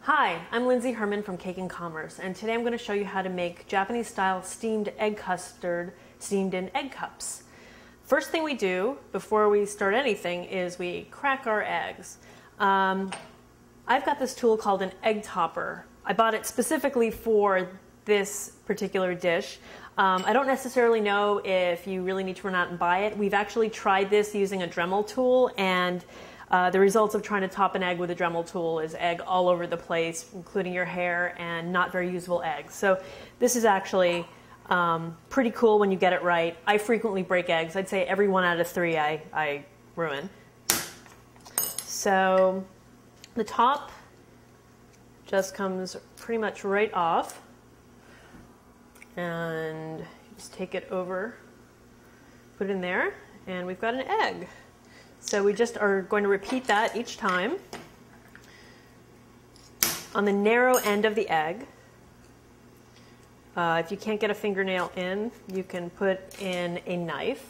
Hi, I'm Lindsay Herman from Cake and Commerce, and today I'm going to show you how to make Japanese-style steamed egg custard steamed in egg cups. First thing we do before we start anything is we crack our eggs. I've got this tool called an egg topper. I bought it specifically for this particular dish. I don't necessarily know if you really need to run out and buy it. We've actually tried this using a Dremel tool, and the results of trying to top an egg with a Dremel tool is egg all over the place, including your hair, and not very usable eggs. So this is actually pretty cool when you get it right. I frequently break eggs. I'd say every 1 out of 3 I ruin. So the top just comes pretty much right off, and just take it over, put it in there, and we've got an egg. So we just are going to repeat that each time. On the narrow end of the egg, if you can't get a fingernail in, you can put in a knife.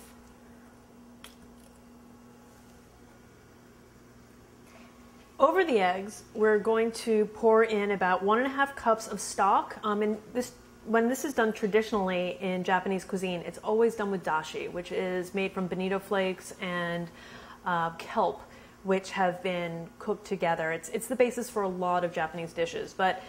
Over the eggs, we're going to pour in about 1.5 cups of stock. When this is done traditionally in Japanese cuisine, it's always done with dashi, which is made from bonito flakes and kelp, which have been cooked together. It's the basis for a lot of Japanese dishes, but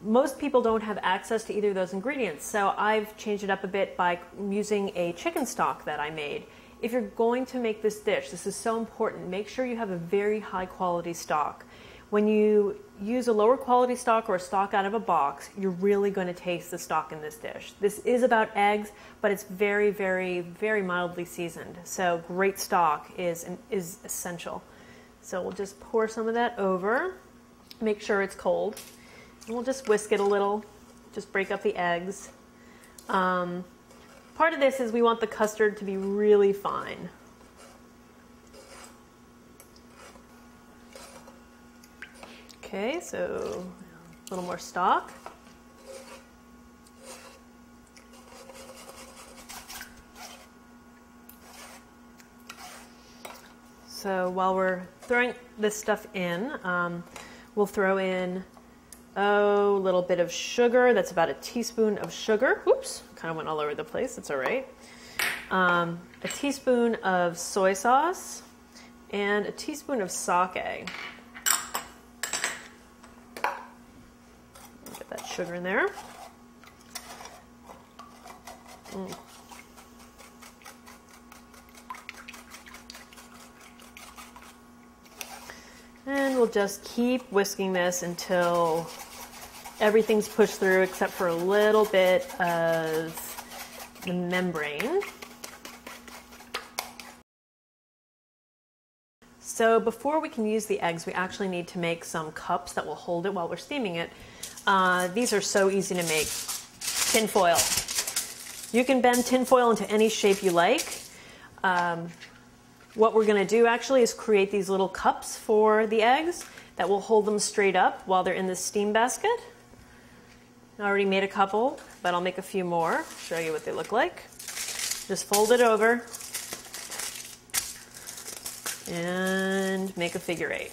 most people don't have access to either of those ingredients, so I've changed it up a bit by using a chicken stock that I made. If you're going to make this dish, this is so important, make sure you have a very high quality stock. When you use a lower quality stock or a stock out of a box, you're really going to taste the stock in this dish. This is about eggs, but it's very, very, very mildly seasoned. So great stock is essential. So we'll just pour some of that over, make sure it's cold, and we'll just whisk it a little, just break up the eggs. Part of this is we want the custard to be really fine. Okay, so a little more stock. So while we're throwing this stuff in, we'll throw in a little bit of sugar. That's about a teaspoon of sugar. Oops, kind of went all over the place. It's all right. A teaspoon of soy sauce and a teaspoon of sake. Get that sugar in there. And we'll just keep whisking this until everything's pushed through except for a little bit of the membrane. So before we can use the eggs, we actually need to make some cups that will hold it while we're steaming it. These are so easy to make. Tin foil. You can bend tin foil into any shape you like. What we're going to do actually is create these little cups for the eggs that will hold them straight up while they're in the steam basket. I already made a couple, but I'll make a few more, show you what they look like. Just fold it over and make a figure 8.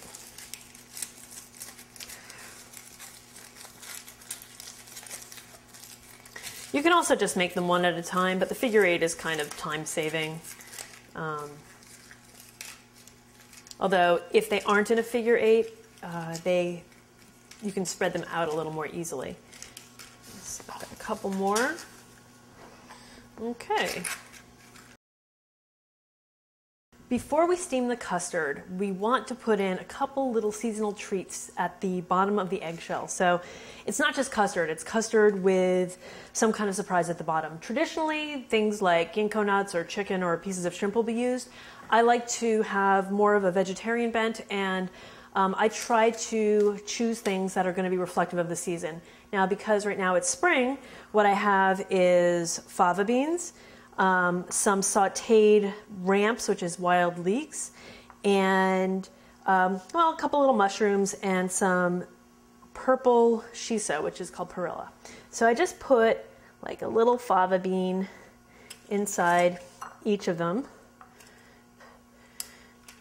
You can also just make them one at a time, but the figure 8 is kind of time-saving. Although, if they aren't in a figure 8, you can spread them out a little more easily. Just got a couple more. Okay. Before we steam the custard, we want to put in a couple little seasonal treats at the bottom of the eggshell. So it's not just custard, it's custard with some kind of surprise at the bottom. Traditionally, things like ginkgo nuts or chicken or pieces of shrimp will be used. I like to have more of a vegetarian bent, and I try to choose things that are going to be reflective of the season. Now, because right now it's spring, what I have is fava beans, some sauteed ramps, which is wild leeks, and well, a couple little mushrooms and some purple shiso, which is called perilla. So I just put like a little fava bean inside each of them,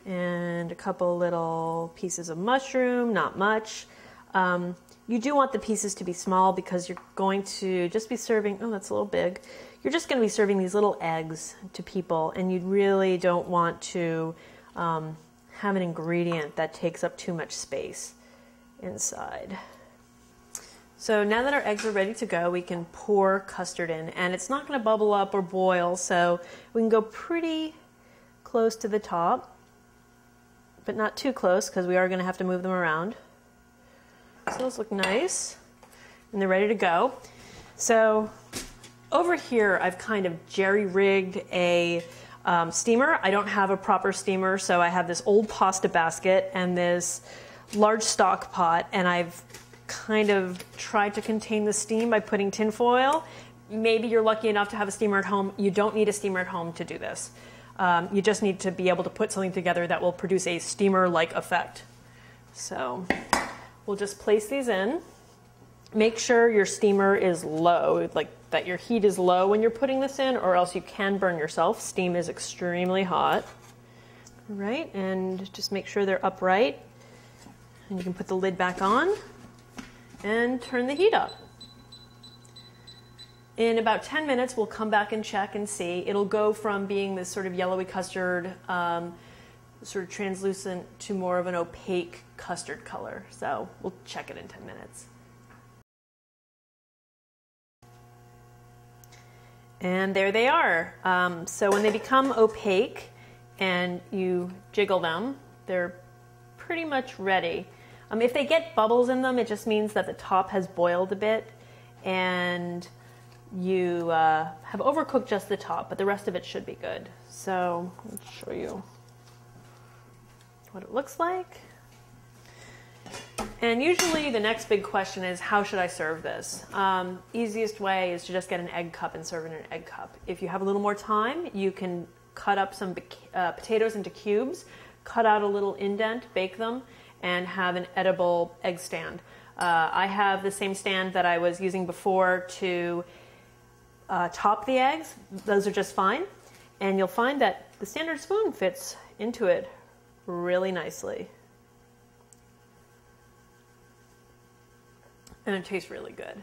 and a couple little pieces of mushroom, not much. You do want the pieces to be small because you're going to just be serving, oh, that's a little big. You're just going to be serving these little eggs to people, and you really don't want to have an ingredient that takes up too much space inside. So now that our eggs are ready to go, we can pour custard in, and it's not going to bubble up or boil, so we can go pretty close to the top, but not too close because we are going to have to move them around. So those look nice, and they're ready to go. So over here, I've kind of jerry-rigged a steamer. I don't have a proper steamer, so I have this old pasta basket and this large stock pot, and I've kind of tried to contain the steam by putting tin foil. Maybe you're lucky enough to have a steamer at home. You don't need a steamer at home to do this. You just need to be able to put something together that will produce a steamer-like effect. So we'll just place these in. Make sure your steamer is low, like that your heat is low when you're putting this in, or else you can burn yourself. Steam is extremely hot. All right, and just make sure they're upright. And you can put the lid back on and turn the heat up. In about 10 minutes, we'll come back and check and see. It'll go from being this sort of yellowy custard, sort of translucent, to more of an opaque custard color. So we'll check it in 10 minutes. And there they are. So when they become opaque and you jiggle them, they're pretty much ready. If they get bubbles in them, it just means that the top has boiled a bit and you have overcooked just the top, but the rest of it should be good. So let's show you what it looks like. And usually the next big question is, how should I serve this? Easiest way is to just get an egg cup and serve it in an egg cup. If you have a little more time, you can cut up some potatoes into cubes, cut out a little indent, bake them, and have an edible egg stand. I have the same stand that I was using before to top the eggs. Those are just fine. And you'll find that the standard spoon fits into it really nicely. And it tastes really good.